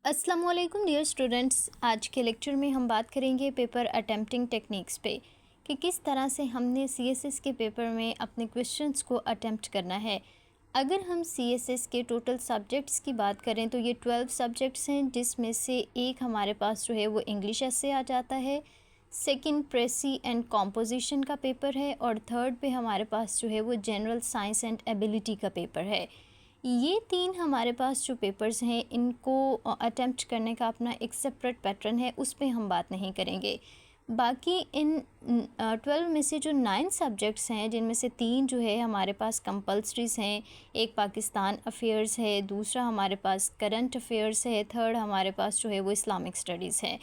अस्सलाम वालेकुम dear students. आज के लेक्चर में हम बात करेंगे पेपर अटेम्प्टिंग टेक्निक्स पे कि किस तरह से हमने सीएसएस के पेपर में अपने क्वेश्चंस को अटेम्प्ट करना है। अगर हम सीएसएस के टोटल सब्जेक्ट्स की बात करें तो ये 12 सब्जेक्ट्स हैं, जिसमें से एक हमारे पास जो है वो इंग्लिश एसे आ जाता है, सेकंड प्रेसी एंड कॉम्पोजिशन का पेपर है और थर्ड पे हमारे पास जो है वो जनरल साइंस एंड एबिलिटी का पेपर है। ये तीन हमारे पास जो पेपर्स हैं, इनको अटेम्प्ट करने का अपना एक सेपरेट पैटर्न है, उस पे हम बात नहीं करेंगे। बाकी इन 12 में से जो 9 सब्जेक्ट्स हैं, जिनमें से 3 जो है हमारे पास कंपल्सरीज हैं, एक पाकिस्तान अफेयर्स है, दूसरा हमारे पास करंट अफेयर्स है, थर्ड हमारे पास जो है वो इस्लामिक स्टडीज़ है,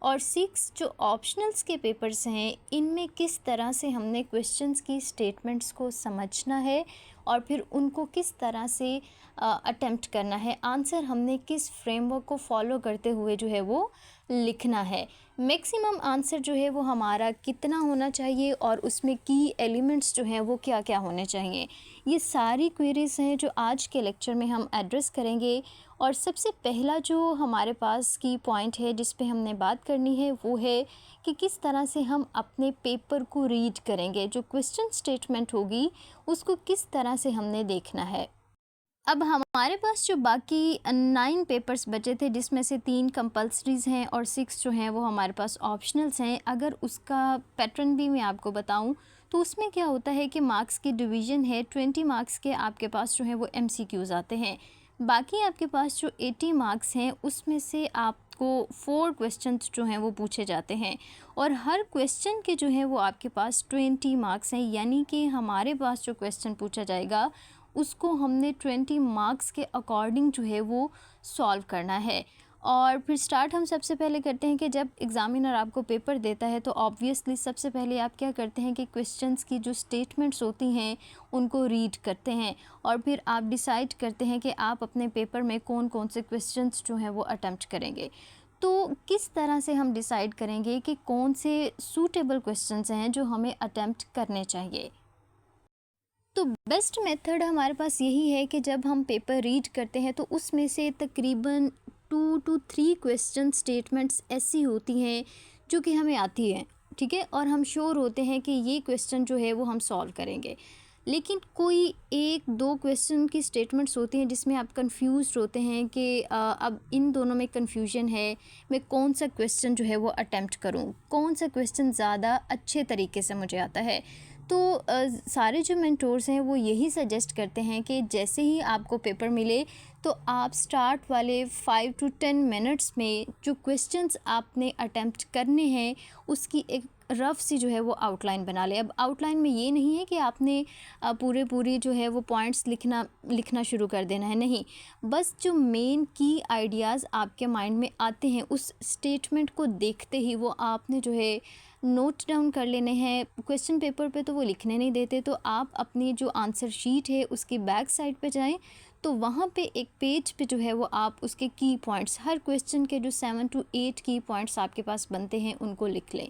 और 6 जो ऑप्शनल्स के पेपर्स हैं, इनमें किस तरह से हमने क्वेश्चंस की स्टेटमेंट्स को समझना है और फिर उनको किस तरह से अटेम्प्ट करना है, आंसर हमने किस फ्रेमवर्क को फॉलो करते हुए जो है वो लिखना है। मैक्सिमम आंसर जो है वो हमारा कितना होना चाहिए और उसमें की एलिमेंट्स जो हैं वो क्या क्या होने चाहिए, ये सारी क्वेरीज़ हैं जो आज के लेक्चर में हम एड्रेस करेंगे। और सबसे पहला जो हमारे पास की पॉइंट है जिस पे हमने बात करनी है वो है कि किस तरह से हम अपने पेपर को रीड करेंगे। जो क्वेश्चन स्टेटमेंट होगी उसको किस तरह से हमने देखना है। अब हमारे पास जो बाकी 9 पेपर्स बचे थे, जिसमें से 3 कंपल्सरीज़ हैं और 6 जो हैं वो हमारे पास ऑप्शनल्स हैं, अगर उसका पैटर्न भी मैं आपको बताऊं तो उसमें क्या होता है कि मार्क्स की डिवीज़न है। 20 मार्क्स के आपके पास जो है वो एमसीक्यूज़ आते हैं। बाकी आपके पास जो 80 मार्क्स हैं उसमें से आपको 4 क्वेश्चंस जो हैं वो पूछे जाते हैं और हर क्वेश्चन के जो है वो आपके पास 20 मार्क्स हैं। यानी कि हमारे पास जो क्वेश्चन पूछा जाएगा उसको हमने 20 मार्क्स के अकॉर्डिंग जो है वो सॉल्व करना है। और फिर स्टार्ट हम सबसे पहले करते हैं कि जब एग्ज़ामिनर आपको पेपर देता है तो ऑब्वियसली सबसे पहले आप क्या करते हैं कि क्वेश्चंस की जो स्टेटमेंट्स होती हैं उनको रीड करते हैं और फिर आप डिसाइड करते हैं कि आप अपने पेपर में कौन कौन से क्वेश्चंस जो हैं वो अटेम्प्ट करेंगे। तो किस तरह से हम डिसाइड करेंगे कि कौन से सूटेबल क्वेश्चंस हैं जो हमें अटेम्प्ट करने चाहिए। तो बेस्ट मेथड हमारे पास यही है कि जब हम पेपर रीड करते हैं तो उसमें से तकरीबन 2 to 3 क्वेश्चन स्टेटमेंट्स ऐसी होती हैं जो कि हमें आती हैं, ठीक है, और हम श्योर होते हैं कि ये क्वेश्चन जो है वो हम सॉल्व करेंगे। लेकिन कोई 1-2 क्वेश्चन की स्टेटमेंट्स होती हैं जिसमें आप कंफ्यूज होते हैं कि अब इन दोनों में कंफ्यूजन है, मैं कौन सा क्वेश्चन जो है वो अटेम्प्ट करूं, कौन सा क्वेश्चन ज़्यादा अच्छे तरीके से मुझे आता है। तो सारे जो मेंटोर्स हैं वो यही सजेस्ट करते हैं कि जैसे ही आपको पेपर मिले तो आप स्टार्ट वाले 5 to 10 मिनट्स में जो क्वेश्चंस आपने अटेम्प्ट करने हैं उसकी एक रफ़ सी जो है वो आउटलाइन बना लें। अब आउटलाइन में ये नहीं है कि आपने पूरी जो है वो पॉइंट्स लिखना शुरू कर देना है, नहीं, बस जो मेन की आइडियाज़ आपके माइंड में आते हैं उस स्टेटमेंट को देखते ही वो आपने जो है नोट डाउन कर लेने हैं। क्वेश्चन पेपर पे तो वो लिखने नहीं देते, तो आप अपनी जो आंसर शीट है उसकी बैक साइड पे जाएं तो वहाँ पे एक पेज पे जो है वो आप उसके की पॉइंट्स, हर क्वेश्चन के जो 7 to 8 की पॉइंट्स आपके पास बनते हैं उनको लिख लें।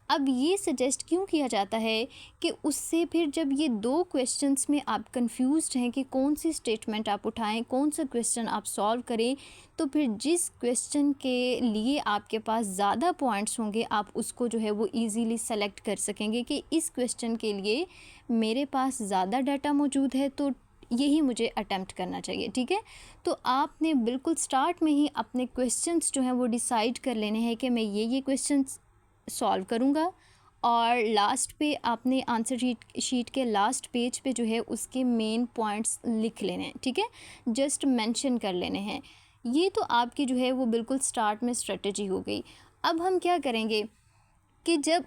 अब ये सजेस्ट क्यों किया जाता है कि उससे फिर जब ये 2 क्वेश्चंस में आप कंफ्यूज्ड हैं कि कौन सी स्टेटमेंट आप उठाएं, कौन सा क्वेश्चन आप सॉल्व करें, तो फिर जिस क्वेश्चन के लिए आपके पास ज़्यादा पॉइंट्स होंगे आप उसको जो है वो इजीली सेलेक्ट कर सकेंगे कि इस क्वेश्चन के लिए मेरे पास ज़्यादा डाटा मौजूद है तो यही मुझे अटेम्प्ट करना चाहिए, ठीक है। तो आपने बिल्कुल स्टार्ट में ही अपने क्वेश्चंस जो हैं वो डिसाइड कर लेने हैं कि मैं ये क्वेश्चंस सॉल्व करूँगा और लास्ट पे आपने आंसर शीट के लास्ट पेज पे जो है उसके मेन पॉइंट्स लिख लेने हैं, ठीक है, जस्ट मेंशन कर लेने हैं। ये तो आपकी जो है वो बिल्कुल स्टार्ट में स्ट्रेटजी हो गई। अब हम क्या करेंगे कि जब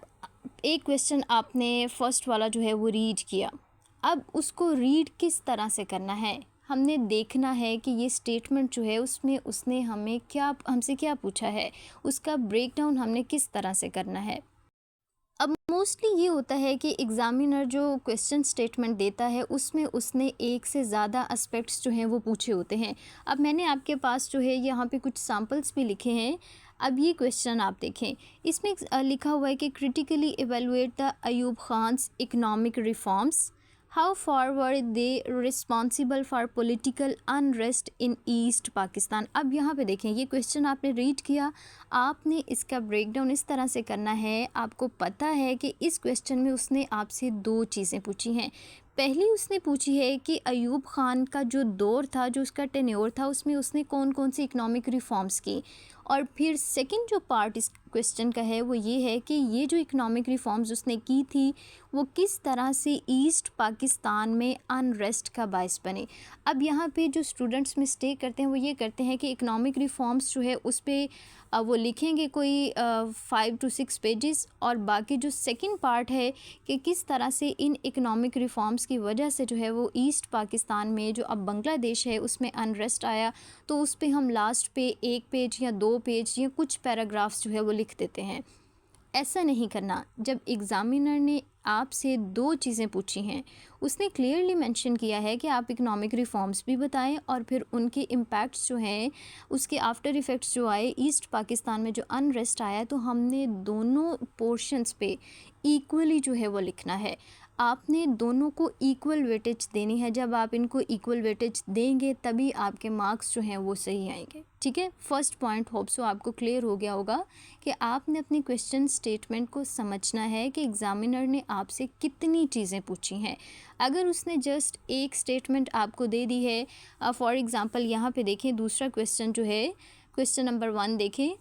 एक क्वेश्चन आपने फर्स्ट वाला जो है वो रीड किया, अब उसको रीड किस तरह से करना है, हमने देखना है कि ये स्टेटमेंट जो है उसमें उसने हमसे क्या पूछा है, उसका ब्रेक डाउन हमने किस तरह से करना है। अब मोस्टली ये होता है कि एग्ज़ामिनर जो क्वेश्चन स्टेटमेंट देता है उसमें उसने एक से ज़्यादा एस्पेक्ट्स जो हैं वो पूछे होते हैं। अब मैंने आपके पास जो है यहाँ पे कुछ सैम्पल्स भी लिखे हैं। अब ये क्वेश्चन आप देखें, इसमें लिखा हुआ है कि critically evaluate the Ayub Khan's economic reforms, how far were they responsible for political unrest in East Pakistan. अब यहाँ पे देखें, ये क्वेश्चन आपने रीड किया, आपने इसका ब्रेकडाउन इस तरह से करना है। आपको पता है कि इस क्वेश्चन में उसने आपसे दो चीज़ें पूछी हैं। पहली उसने पूछी है कि अयूब ख़ान का जो दौर था, जो उसका टेन्योर था, उसमें उसने कौन कौन सी इकनॉमिक रिफॉर्म्स की। और फिर सेकंड जो पार्ट इस क्वेश्चन का है वो ये है कि ये जो इकनॉमिक रिफॉर्म्स उसने की थी वो किस तरह से ईस्ट पाकिस्तान में अनरेस्ट का बायस बने। अब यहाँ पे जो स्टूडेंट्स मिस्टेक करते हैं वो ये करते हैं कि इकनॉमिक रिफॉर्म्स जो है उस पर वो लिखेंगे कोई 5 to 6 पेजेस, और बाकी जो सेकंड पार्ट है कि किस तरह से इन इकनॉमिक रिफॉर्म्स की वजह से जो है वो ईस्ट पाकिस्तान में जो अब बांग्लादेश है उसमें अनरेस्ट आया, तो उस पे हम लास्ट पे 1 पेज या 2 पेज या कुछ पैराग्राफ्स जो है वो लिख देते हैं। ऐसा नहीं करना। जब एग्ज़ामिनर ने आपसे दो चीज़ें पूछी हैं, उसने क्लियरली मेंशन किया है कि आप इकनॉमिक रिफॉर्म्स भी बताएं और फिर उनके इम्पैक्ट्स जो हैं, उसके आफ्टर इफ़ेक्ट्स जो आए ईस्ट पाकिस्तान में जो अनरेस्ट आया, तो हमने दोनों पोर्शंस पे इक्वली जो है वो लिखना है। आपने दोनों को इक्वल वेटेज देनी है। जब आप इनको इक्वल वेटेज देंगे तभी आपके मार्क्स जो हैं वो सही आएंगे। ठीक है, फर्स्ट पॉइंट होप सो आपको क्लियर हो गया होगा कि आपने अपनी क्वेश्चन स्टेटमेंट को समझना है कि एग्ज़ामिनर ने आपसे कितनी चीज़ें पूछी हैं। अगर उसने जस्ट एक स्टेटमेंट आपको दे दी है, फॉर एग्ज़ाम्पल यहाँ पे देखें दूसरा क्वेश्चन जो है, क्वेश्चन नंबर 1 देखें,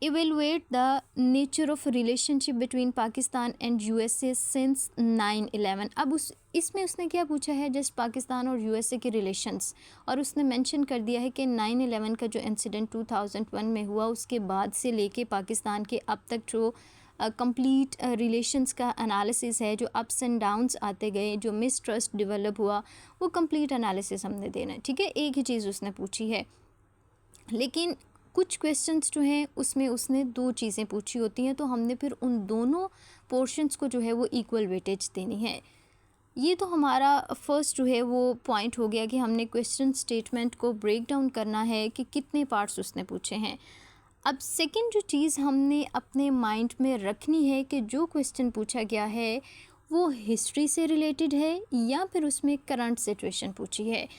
evaluate the nature of relationship between Pakistan and USA since 9/11। अब इसमें उसने क्या पूछा है, जस्ट पाकिस्तान और यूएसए के रिलेशंस, और उसने मेंशन कर दिया है कि 9/11 का जो इंसिडेंट 2001 में हुआ उसके बाद से लेके पाकिस्तान के अब तक जो कंप्लीट रिलेशंस का एनालिसिस है, जो अप्स एंड डाउन्स आते गए, जो मिसट्रस्ट डेवलप हुआ, वो कंप्लीट एनालिसिस हमने देना है। ठीक है, एक ही चीज़ उसने पूछी है, लेकिन कुछ क्वेश्चंस जो हैं उसमें उसने दो चीज़ें पूछी होती हैं, तो हमने फिर उन दोनों पोर्शंस को जो है वो इक्वल वेटेज देनी है। ये तो हमारा फर्स्ट जो है वो पॉइंट हो गया कि हमने क्वेश्चन स्टेटमेंट को ब्रेक डाउन करना है कि कितने पार्ट्स उसने पूछे हैं। अब सेकंड जो चीज़ हमने अपने माइंड में रखनी है कि जो क्वेश्चन पूछा गया है वो हिस्ट्री से रिलेटेड है या फिर उसमें करंट सिचुएशन पूछी है।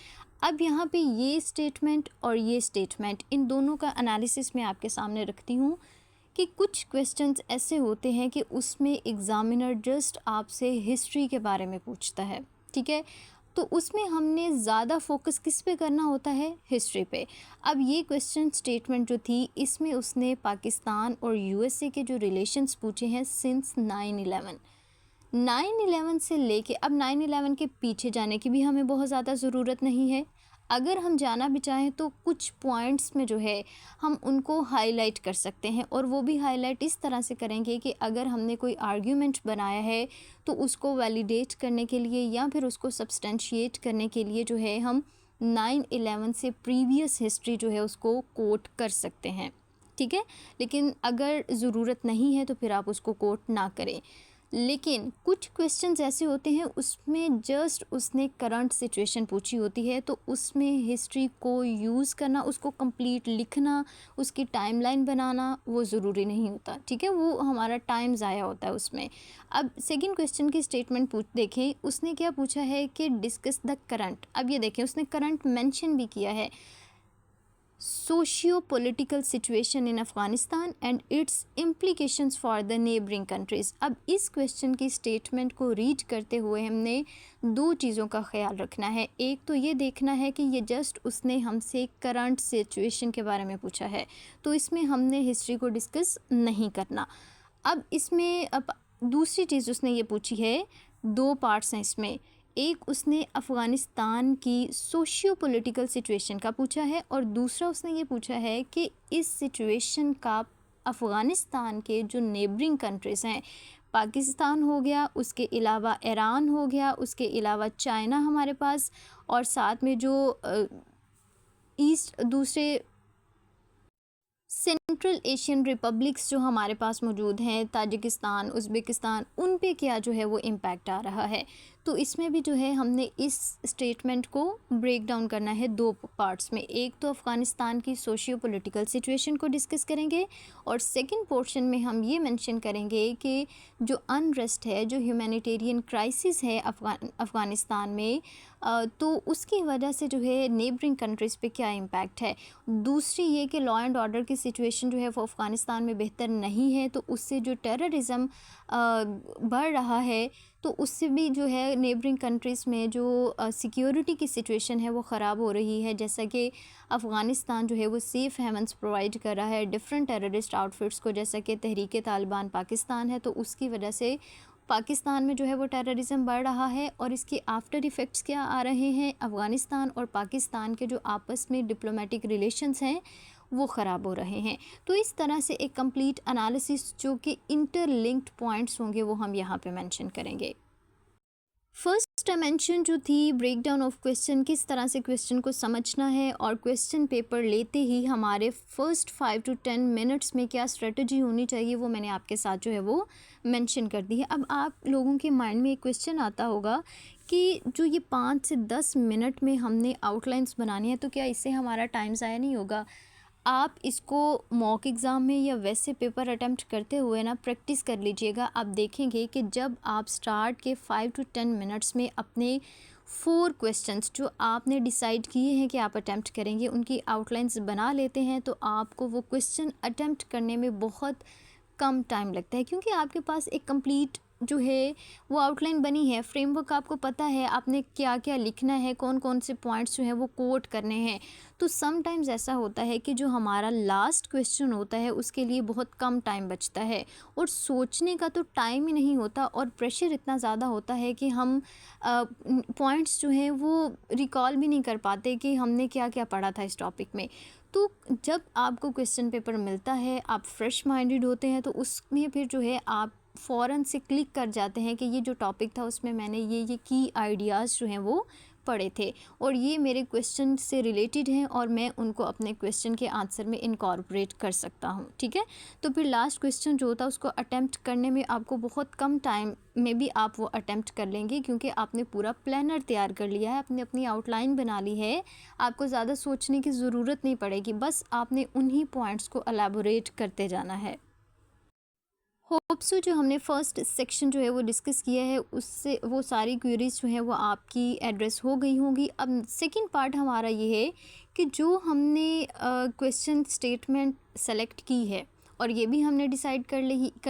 अब यहाँ पे ये स्टेटमेंट और ये स्टेटमेंट, इन दोनों का एनालिसिस मैं आपके सामने रखती हूँ कि कुछ क्वेश्चंस ऐसे होते हैं कि उसमें एग्ज़ामिनर जस्ट आपसे हिस्ट्री के बारे में पूछता है। ठीक है, तो उसमें हमने ज़्यादा फोकस किस पे करना होता है, हिस्ट्री पे। अब ये क्वेश्चन स्टेटमेंट जो थी इसमें उसने पाकिस्तान और यूएसए के जो रिलेशंस पूछे हैं सिंस 9/11 से लेके अब 9/11 के पीछे जाने की भी हमें बहुत ज़्यादा ज़रूरत नहीं है। अगर हम जाना भी चाहें तो कुछ पॉइंट्स में जो है हम उनको हाईलाइट कर सकते हैं, और वो भी हाईलाइट इस तरह से करेंगे कि अगर हमने कोई आर्ग्यूमेंट बनाया है तो उसको वैलिडेट करने के लिए या फिर उसको सब्सटेंशिएट करने के लिए जो है हम 9/11 से प्रीवियस हिस्ट्री जो है उसको कोट कर सकते हैं। ठीक है, लेकिन अगर ज़रूरत नहीं है तो फिर आप उसको कोट ना करें। लेकिन कुछ क्वेश्चंस ऐसे होते हैं उसमें जस्ट उसने करंट सिचुएशन पूछी होती है, तो उसमें हिस्ट्री को यूज़ करना, उसको कंप्लीट लिखना, उसकी टाइमलाइन बनाना वो ज़रूरी नहीं होता। ठीक है, वो हमारा टाइम ज़ाया होता है उसमें। अब सेकंड क्वेश्चन की स्टेटमेंट देखें, उसने क्या पूछा है कि डिस्कस द करंट। अब ये देखें उसने करंट मेंशन भी किया है, socio political situation in Afghanistan and it's implications for the neighbouring countries. अब इस क्वेश्चन की स्टेटमेंट को रीड करते हुए हमने दो चीज़ों का ख्याल रखना है। एक तो ये देखना है कि ये जस्ट उसने हमसे करंट सिचुएशन के बारे में पूछा है, तो इसमें हमने हिस्ट्री को डिस्कस नहीं करना। अब इसमें अब दूसरी चीज़ उसने ये पूछी है, दो पार्ट्स हैं इसमें। एक उसने अफ़गानिस्तान की सोशियो पॉलिटिकल सिचुएशन का पूछा है, और दूसरा उसने ये पूछा है कि इस सिचुएशन का अफ़गानिस्तान के जो नेबरिंग कंट्रीज़ हैं, पाकिस्तान हो गया, उसके अलावा ईरान हो गया, उसके अलावा चाइना हमारे पास, और साथ में जो ईस्ट दूसरे सेंट्रल एशियन रिपब्लिक्स जो हमारे पास मौजूद हैं, ताजिकिस्तान, उज़्बेकिस्तान, उन पे क्या जो है वो इम्पैक्ट आ रहा है। तो इसमें भी जो है हमने इस स्टेटमेंट को ब्रेक डाउन करना है दो पार्ट्स में। एक तो अफ़गानिस्तान की सोशियो पॉलिटिकल सिचुएशन को डिस्कस करेंगे और सेकंड पोर्शन में हम ये मेंशन करेंगे कि जो अनरेस्ट है, जो ह्यूमैनिटेरियन क्राइसिस है अफ़गानिस्तान में, तो उसकी वजह से जो है नेबरिंग कंट्रीज़ पे क्या इम्पैक्ट है। दूसरी ये कि लॉ एंड ऑर्डर की सिचुएशन जो है वो अफ़गानिस्तान में बेहतर नहीं है, तो उससे जो टेररिज़म बढ़ रहा है, तो उससे भी जो है नेबरिंग कंट्रीज़ में जो सिक्योरिटी की सिचुएशन है वो ख़राब हो रही है। जैसा कि अफ़गानिस्तान जो है वो सेफ़ हेवन्स प्रोवाइड कर रहा है डिफरेंट टेररिस्ट आउटफिट्स को, जैसा कि तहरीक तालिबान पाकिस्तान है, तो उसकी वजह से पाकिस्तान में जो है वो टेररिज़म बढ़ रहा है। और इसके आफ्टर इफ़ेक्ट्स क्या आ रहे हैं, अफ़गानिस्तान और पाकिस्तान के जो आपस में डिप्लोमेटिक रिलेशंस हैं वो ख़राब हो रहे हैं। तो इस तरह से एक कंप्लीट एनालिसिस जो कि इंटरलिंक्ड पॉइंट्स होंगे वो हम यहाँ पे मेंशन करेंगे। फर्स्ट डायमेंशन जो थी ब्रेक डाउन ऑफ क्वेश्चन, किस तरह से क्वेश्चन को समझना है, और क्वेश्चन पेपर लेते ही हमारे फर्स्ट 5 to 10 मिनट्स में क्या स्ट्रेटजी होनी चाहिए वो मैंने आपके साथ जो है वो मेंशन कर दी है। अब आप लोगों के माइंड में एक क्वेश्चन आता होगा कि जो ये 5 से 10 मिनट में हमने आउटलाइंस बनानी है, तो क्या इससे हमारा टाइम ज़ाया नहीं होगा। आप इसको मॉक एग्ज़ाम में या वैसे पेपर अटेम्प्ट करते हुए ना प्रैक्टिस कर लीजिएगा। आप देखेंगे कि जब आप स्टार्ट के 5 to 10 मिनट्स में अपने 4 क्वेश्चंस जो आपने डिसाइड किए हैं कि आप अटेम्प्ट करेंगे उनकी आउटलाइंस बना लेते हैं, तो आपको वो क्वेश्चन अटेम्प्ट करने में बहुत कम टाइम लगता है, क्योंकि आपके पास एक कंप्लीट जो है वो आउटलाइन बनी है, फ्रेमवर्क आपको पता है आपने क्या क्या लिखना है, कौन कौन से पॉइंट्स जो हैं वो कोट करने हैं। तो समटाइम्स ऐसा होता है कि जो हमारा लास्ट क्वेश्चन होता है उसके लिए बहुत कम टाइम बचता है और सोचने का तो टाइम ही नहीं होता, और प्रेशर इतना ज़्यादा होता है कि हम पॉइंट्स जो हैं वो रिकॉल भी नहीं कर पाते कि हमने क्या क्या पढ़ा था इस टॉपिक में। तो जब आपको क्वेश्चन पेपर मिलता है, आप फ्रेश माइंडेड होते हैं, तो उसमें फिर जो है आप फ़ौरन से क्लिक कर जाते हैं कि ये जो टॉपिक था उसमें मैंने ये की आइडियाज़ जो हैं वो पढ़े थे और ये मेरे क्वेश्चन से रिलेटेड हैं और मैं उनको अपने क्वेश्चन के आंसर में इनकॉर्पोरेट कर सकता हूँ। ठीक है, तो फिर लास्ट क्वेश्चन जो होता है उसको अटेम्प्ट करने में आपको बहुत कम टाइम में भी आप वो अटेम्प्ट कर लेंगे, क्योंकि आपने पूरा प्लानर तैयार कर लिया है, आपने अपनी आउटलाइन बना ली है, आपको ज़्यादा सोचने की ज़रूरत नहीं पड़ेगी, बस आपने उन्हीं पॉइंट्स को एलैबोरेट करते जाना है। होप सो जो हमने फर्स्ट सेक्शन जो है वो डिस्कस किया है उससे वो सारी क्वेरीज जो हैं वो आपकी एड्रेस हो गई होंगी। अब सेकंड पार्ट हमारा ये है कि जो हमने क्वेश्चन स्टेटमेंट सेलेक्ट की है और ये भी हमने डिसाइड कर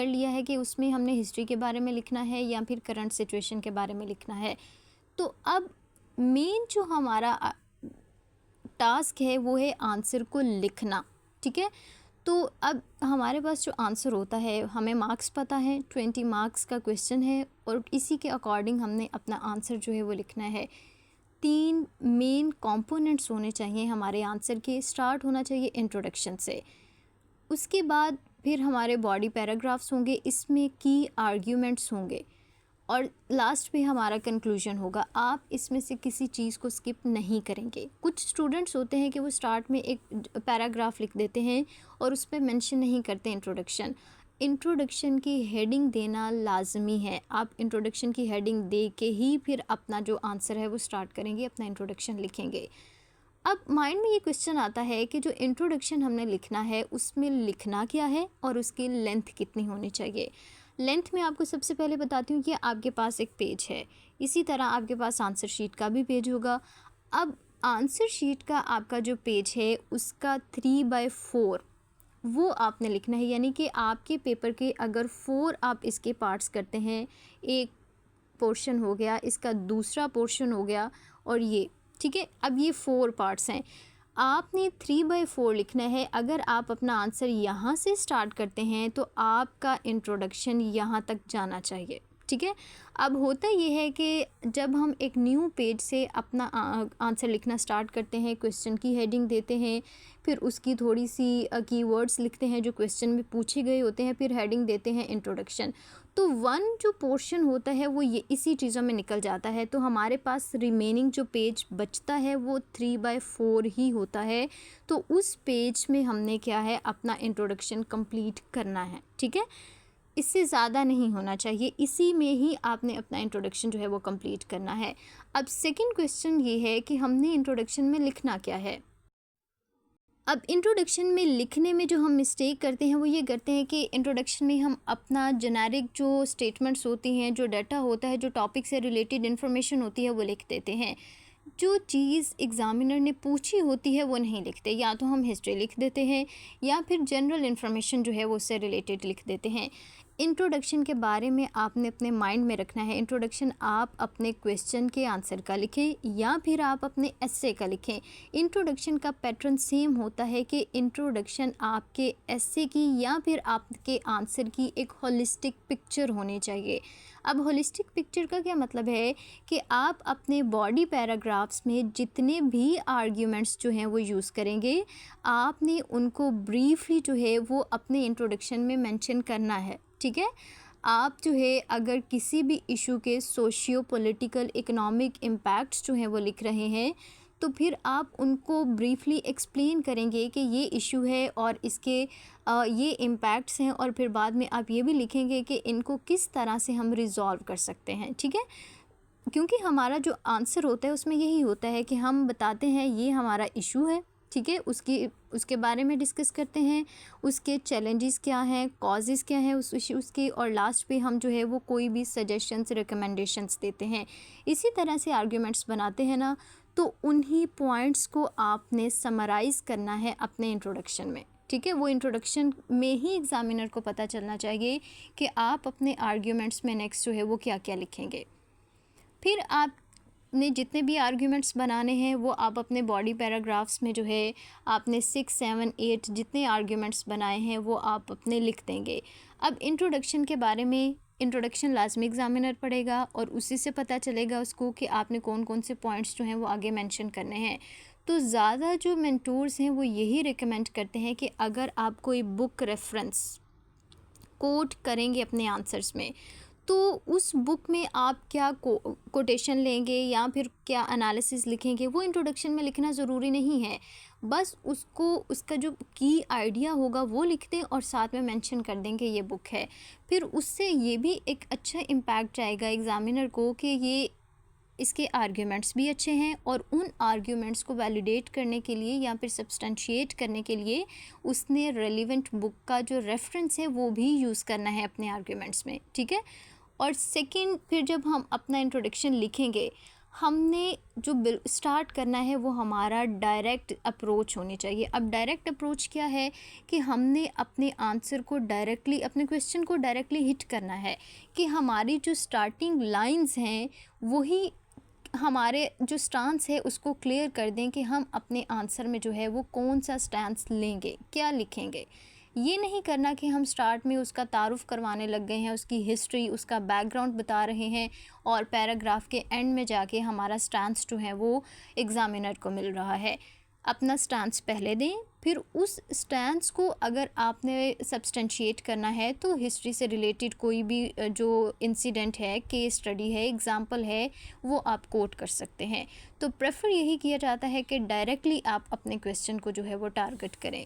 लिया है कि उसमें हमने हिस्ट्री के बारे में लिखना है या फिर करंट सिचुएशन के बारे में लिखना है। तो अब मेन जो हमारा टास्क है वो है आंसर को लिखना। ठीक है, तो अब हमारे पास जो आंसर होता है, हमें मार्क्स पता है, 20 मार्क्स का क्वेश्चन है और इसी के अकॉर्डिंग हमने अपना आंसर जो है वो लिखना है। 3 मेन कंपोनेंट्स होने चाहिए हमारे आंसर के। स्टार्ट होना चाहिए इंट्रोडक्शन से, उसके बाद फिर हमारे बॉडी पैराग्राफ्स होंगे, इसमें की आर्ग्यूमेंट्स होंगे और लास्ट पे हमारा कंक्लूजन होगा। आप इसमें से किसी चीज़ को स्किप नहीं करेंगे। कुछ स्टूडेंट्स होते हैं कि वो स्टार्ट में एक पैराग्राफ लिख देते हैं और उस पर मेंशन नहीं करते इंट्रोडक्शन। इंट्रोडक्शन की हेडिंग देना लाजमी है। आप इंट्रोडक्शन की हेडिंग दे के ही फिर अपना जो आंसर है वो स्टार्ट करेंगे, अपना इंट्रोडक्शन लिखेंगे। अब माइंड में ये क्वेश्चन आता है कि जो इंट्रोडक्शन हमने लिखना है उसमें लिखना क्या है और उसकी लेंथ कितनी होनी चाहिए। लेंथ में आपको सबसे पहले बताती हूँ कि आपके पास एक पेज है, इसी तरह आपके पास आंसर शीट का भी पेज होगा। अब आंसर शीट का आपका जो पेज है उसका 3/4 वो आपने लिखना है, यानी कि आपके पेपर के अगर 4 आप इसके पार्ट्स करते हैं, एक पोर्शन हो गया, इसका दूसरा पोर्शन हो गया और ये, ठीक है, अब ये 4 पार्ट्स हैं, आपने 3/4 लिखना है। अगर आप अपना आंसर यहाँ से स्टार्ट करते हैं तो आपका इंट्रोडक्शन यहाँ तक जाना चाहिए। ठीक है, अब होता ये है कि जब हम एक न्यू पेज से अपना आंसर लिखना स्टार्ट करते हैं, क्वेश्चन की हेडिंग देते हैं, फिर उसकी थोड़ी सी कीवर्ड्स लिखते हैं जो क्वेश्चन में पूछे गए होते हैं, फिर हेडिंग देते हैं इंट्रोडक्शन, तो 1 जो पोर्शन होता है वो ये इसी चीज़ों में निकल जाता है। तो हमारे पास रिमेनिंग जो पेज बचता है वो 3/4 ही होता है। तो उस पेज में हमने क्या है, अपना इंट्रोडक्शन कंप्लीट करना है। ठीक है, इससे ज़्यादा नहीं होना चाहिए, इसी में ही आपने अपना इंट्रोडक्शन जो है वो कंप्लीट करना है। अब सेकंड क्वेश्चन ये है कि हमने इंट्रोडक्शन में लिखना क्या है। अब इंट्रोडक्शन में लिखने में जो हम मिस्टेक करते हैं वो ये करते हैं कि इंट्रोडक्शन में हम अपना जेनेरिक जो स्टेटमेंट्स होती हैं, जो डाटा होता है, जो टॉपिक से रिलेटेड इन्फॉर्मेशन होती है वो लिख देते हैं। जो चीज़ एग्ज़ामिनर ने पूछी होती है वो नहीं लिखते, या तो हम हिस्ट्री लिख देते हैं या फिर जनरल इन्फॉर्मेशन जो है वो उससे रिलेटेड लिख देते हैं। इंट्रोडक्शन के बारे में आपने अपने माइंड में रखना है। इंट्रोडक्शन आप अपने क्वेश्चन के आंसर का लिखें या फिर आप अपने एस्से का लिखें। इंट्रोडक्शन का पैटर्न सेम होता है कि इंट्रोडक्शन आपके एस्से की या फिर आपके आंसर की एक होलिस्टिक पिक्चर होनी चाहिए। अब होलिस्टिक पिक्चर का क्या मतलब है कि आप अपने बॉडी पैराग्राफ्स में जितने भी आर्ग्यूमेंट्स जो हैं वो यूज़ करेंगे, आपने उनको ब्रीफली जो है वो अपने इंट्रोडक्शन में मेंशन करना है, ठीक है। आप जो है अगर किसी भी इशू के सोशियो पॉलिटिकल इकोनॉमिक इम्पैक्ट्स जो हैं वो लिख रहे हैं, तो फिर आप उनको ब्रीफली एक्सप्लेन करेंगे कि ये इशू है और इसके ये इम्पैक्ट्स हैं, और फिर बाद में आप ये भी लिखेंगे कि इनको किस तरह से हम रिज़ॉल्व कर सकते हैं, ठीक है। क्योंकि हमारा जो आंसर होता है उसमें यही होता है कि हम बताते हैं ये हमारा इशू है, ठीक है, उसके बारे में डिस्कस करते हैं, उसके चैलेंजेस क्या हैं, कॉजेज़ क्या हैं उस इश्यूज़ के, और लास्ट पे हम जो है वो कोई भी सजेशंस रिकमेंडेशंस देते हैं। इसी तरह से आर्ग्यूमेंट्स बनाते हैं ना, तो उन्हीं पॉइंट्स को आपने समराइज़ करना है अपने इंट्रोडक्शन में, ठीक है। वो इंट्रोडक्शन में ही एग्ज़ामिनर को पता चलना चाहिए कि आप अपने आर्ग्यूमेंट्स में नेक्स्ट जो है वो क्या क्या लिखेंगे। फिर आपने जितने भी आर्ग्यूमेंट्स बनाने हैं वो आप अपने बॉडी पैराग्राफ्स में जो है आपने 6, 7, 8 जितने आर्ग्यूमेंट्स बनाए हैं वो आप अपने लिख देंगे। अब इंट्रोडक्शन के बारे में, इंट्रोडक्शन लाजमी एग्ज़ामिनर पढ़ेगा और उसी से पता चलेगा उसको कि आपने कौन कौन से पॉइंट्स जो हैं वो आगे मेंशन करने हैं। तो ज़्यादा जो मेंटोर्स हैं वो यही रिकमेंड करते हैं कि अगर आप कोई बुक रेफरेंस कोट करेंगे अपने आंसर्स में, तो उस बुक में आप क्या कोटेशन लेंगे या फिर क्या एनालिसिस लिखेंगे वो इंट्रोडक्शन में लिखना ज़रूरी नहीं है। बस उसको, उसका जो की आइडिया होगा वो लिख दें और साथ में मेंशन कर दें कि ये बुक है। फिर उससे ये भी एक अच्छा इम्पैक्ट आएगा एग्ज़ामिनर को कि ये इसके आर्ग्यूमेंट्स भी अच्छे हैं, और उन आर्ग्यूमेंट्स को वैलिडेट करने के लिए या फिर सब्सटेंशिएट करने के लिए उसने रेलिवेंट बुक का जो रेफरेंस है वो भी यूज़ करना है अपने आर्ग्यूमेंट्स में, ठीक है। और सेकंड, फिर जब हम अपना इंट्रोडक्शन लिखेंगे, हमने जो स्टार्ट करना है वो हमारा डायरेक्ट अप्रोच होनी चाहिए। अब डायरेक्ट अप्रोच क्या है कि हमने अपने आंसर को डायरेक्टली, अपने क्वेश्चन को डायरेक्टली हिट करना है, कि हमारी जो स्टार्टिंग लाइंस हैं वही हमारे जो स्टांस है उसको क्लियर कर दें कि हम अपने आंसर में जो है वो कौन सा स्टांस लेंगे, क्या लिखेंगे। ये नहीं करना कि हम स्टार्ट में उसका तारुफ़ करवाने लग गए हैं, उसकी हिस्ट्री, उसका बैकग्राउंड बता रहे हैं, और पैराग्राफ के एंड में जाके हमारा स्टांस जो है वो एग्ज़ामिनर को मिल रहा है। अपना स्टांस पहले दें, फिर उस स्टांस को अगर आपने सब्सटेंशिएट करना है तो हिस्ट्री से रिलेटेड कोई भी जो इंसिडेंट है, केस स्टडी है, एग्जांपल है, वो आप कोट कर सकते हैं। तो प्रेफर यही किया जाता है कि डायरेक्टली आप अपने क्वेश्चन को जो है वो टारगेट करें।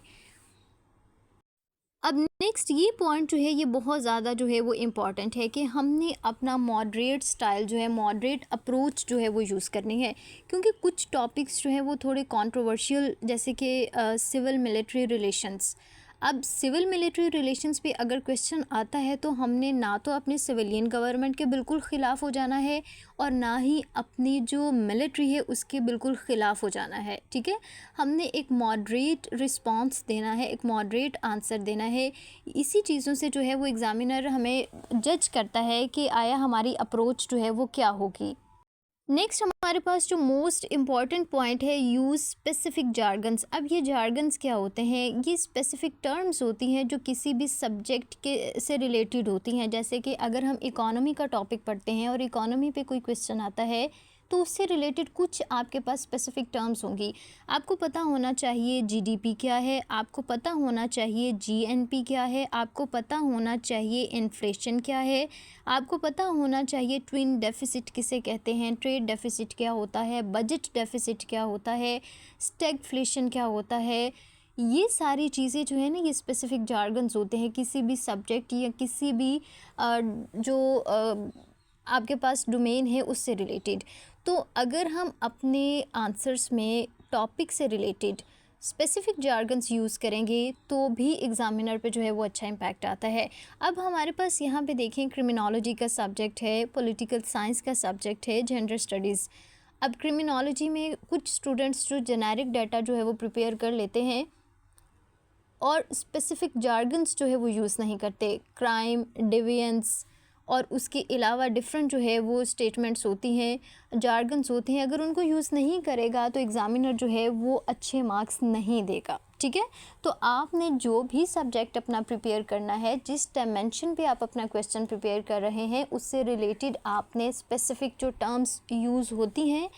अब नेक्स्ट ये पॉइंट जो है ये बहुत ज़्यादा जो है वो इम्पॉर्टेंट है कि हमने अपना मॉडरेट स्टाइल जो है, मॉडरेट अप्रोच जो है वो यूज़ करनी है, क्योंकि कुछ टॉपिक्स जो है वो थोड़े कंट्रोवर्शियल, जैसे कि सिविल मिलिट्री रिलेशंस। अब सिविल मिलिट्री रिलेशंस पे अगर क्वेश्चन आता है तो हमने ना तो अपने सिविलियन गवर्नमेंट के बिल्कुल ख़िलाफ़ हो जाना है, और ना ही अपनी जो मिलिट्री है उसके बिल्कुल ख़िलाफ़ हो जाना है, ठीक है। हमने एक मॉडरेट रिस्पांस देना है, एक मॉडरेट आंसर देना है। इसी चीज़ों से जो है वो एग्ज़ामिनर हमें जज करता है कि आया हमारी अप्रोच जो है वो क्या होगी। नेक्स्ट हमारे पास जो मोस्ट इम्पॉर्टेंट पॉइंट है, यूज़ स्पेसिफिक जार्गन्स। अब ये जार्गन्स क्या होते हैं? ये स्पेसिफिक टर्म्स होती हैं जो किसी भी सब्जेक्ट के से रिलेटेड होती हैं। जैसे कि अगर हम इकोनॉमी का टॉपिक पढ़ते हैं और इकोनॉमी पे कोई क्वेश्चन आता है तो उससे रिलेटेड कुछ आपके पास स्पेसिफिक टर्म्स होंगी। आपको पता होना चाहिए जीडीपी क्या है, आपको पता होना चाहिए जीएनपी क्या है, आपको पता होना चाहिए इन्फ्लेशन क्या है, आपको पता होना चाहिए ट्विन डेफिसिट किसे कहते हैं, ट्रेड डेफिसिट क्या होता है, बजट डेफिसिट क्या होता है, स्टैगफ्लेशन क्या होता है। ये सारी चीज़ें जो है ना, ये स्पेसिफिक जार्गन्स होते हैं किसी भी सब्जेक्ट या किसी भी जो आपके पास डोमेन है उससे रिलेटेड। तो अगर हम अपने आंसर्स में टॉपिक से रिलेटेड स्पेसिफिक जार्गन्स यूज़ करेंगे तो भी एग्ज़ामिनर पे जो है वो अच्छा इम्पैक्ट आता है। अब हमारे पास यहाँ पे देखें, क्रिमिनोलॉजी का सब्जेक्ट है, पॉलिटिकल साइंस का सब्जेक्ट है, जेंडर स्टडीज़। अब क्रिमिनोलॉजी में कुछ स्टूडेंट्स जो जेनेरिक डाटा जो है वो प्रिपेयर कर लेते हैं और स्पेसिफिक जार्गन्स जो है वो यूज़ नहीं करते। क्राइम, डिविएंस और उसके अलावा डिफरेंट जो है वो स्टेटमेंट्स होती हैं, जार्गन्स होते हैं, अगर उनको यूज़ नहीं करेगा तो एग्ज़ामिनर जो है वो अच्छे मार्क्स नहीं देगा। ठीक है, तो आपने जो भी सब्जेक्ट अपना प्रिपेयर करना है, जिस डायमेंशन पे आप अपना क्वेश्चन प्रिपेयर कर रहे हैं, उससे रिलेटेड आपने स्पेसिफिक जो टर्म्स यूज़ होती हैं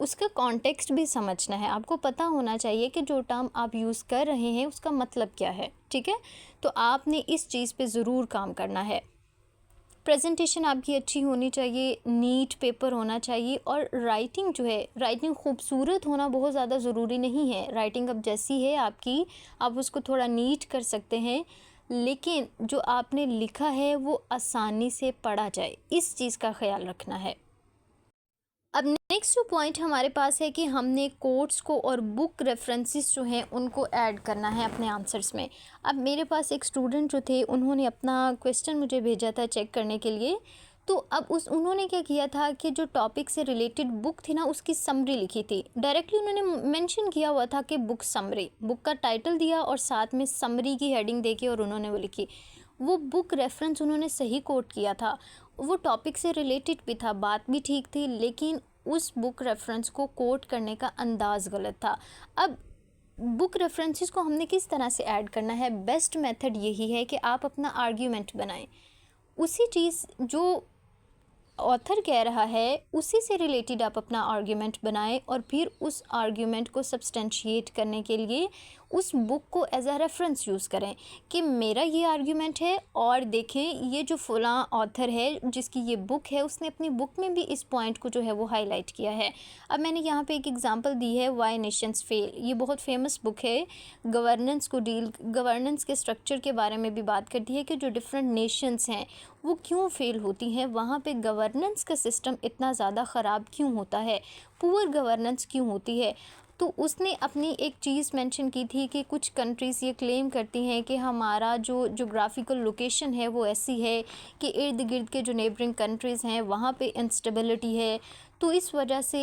उसका कॉन्टेक्स्ट भी समझना है। आपको पता होना चाहिए कि जो टर्म आप यूज़ कर रहे हैं उसका मतलब क्या है। ठीक है, तो आपने इस चीज़ पे ज़रूर काम करना है। प्रेजेंटेशन आपकी अच्छी होनी चाहिए, नीट पेपर होना चाहिए, और राइटिंग जो है, राइटिंग खूबसूरत होना बहुत ज़्यादा ज़रूरी नहीं है। राइटिंग अब जैसी है आपकी, आप उसको थोड़ा नीट कर सकते हैं, लेकिन जो आपने लिखा है वो आसानी से पढ़ा जाए, इस चीज़ का ख्याल रखना है। अब नेक्स्ट जो पॉइंट हमारे पास है कि हमने कोट्स को और बुक रेफरेंसेस जो हैं उनको ऐड करना है अपने आंसर्स में। अब मेरे पास एक स्टूडेंट जो थे, उन्होंने अपना क्वेश्चन मुझे भेजा था चेक करने के लिए। तो अब उन्होंने क्या किया था कि जो टॉपिक से रिलेटेड बुक थी ना, उसकी समरी लिखी थी। डायरेक्टली उन्होंने मेंशन किया हुआ था कि बुक समरी, बुक का टाइटल दिया और साथ में समरी की हेडिंग देके और उन्होंने वो लिखी। वो बुक रेफरेंस उन्होंने सही कोट किया था, वो टॉपिक से रिलेटेड भी था, बात भी ठीक थी, लेकिन उस बुक रेफरेंस को कोट करने का अंदाज़ गलत था। अब बुक रेफरेंसेस को हमने किस तरह से ऐड करना है? बेस्ट मेथड यही है कि आप अपना आर्ग्यूमेंट बनाएं, उसी चीज़ जो ऑथर कह रहा है उसी से रिलेटेड आप अपना आर्ग्यूमेंट बनाएं, और फिर उस आर्ग्यूमेंट को सब्सटेंशिएट करने के लिए उस बुक को एज अ रेफरेंस यूज़ करें कि मेरा ये आर्ग्यूमेंट है, और देखें ये जो फलां ऑथर है जिसकी ये बुक है, उसने अपनी बुक में भी इस पॉइंट को जो है वो हाईलाइट किया है। अब मैंने यहाँ पे एक एग्जांपल दी है, वाई नेशंस फेल। ये बहुत फेमस बुक है, गवर्नेंस के स्ट्रक्चर के बारे में भी बात करती है कि जो डिफरेंट नेशंस हैं वो क्यों फेल होती हैं, वहाँ पे गवर्नेंस का सिस्टम इतना ज़्यादा ख़राब क्यों होता है, पुअर गवर्नेंस क्यों होती है। तो उसने अपनी एक चीज़ मेंशन की थी कि कुछ कंट्रीज़ ये क्लेम करती हैं कि हमारा जो जोग्राफिकल लोकेशन है वो ऐसी है कि इर्द गिर्द के जो नेबरिंग कंट्रीज़ हैं वहाँ पे इंस्टेबिलिटी है, तो इस वजह से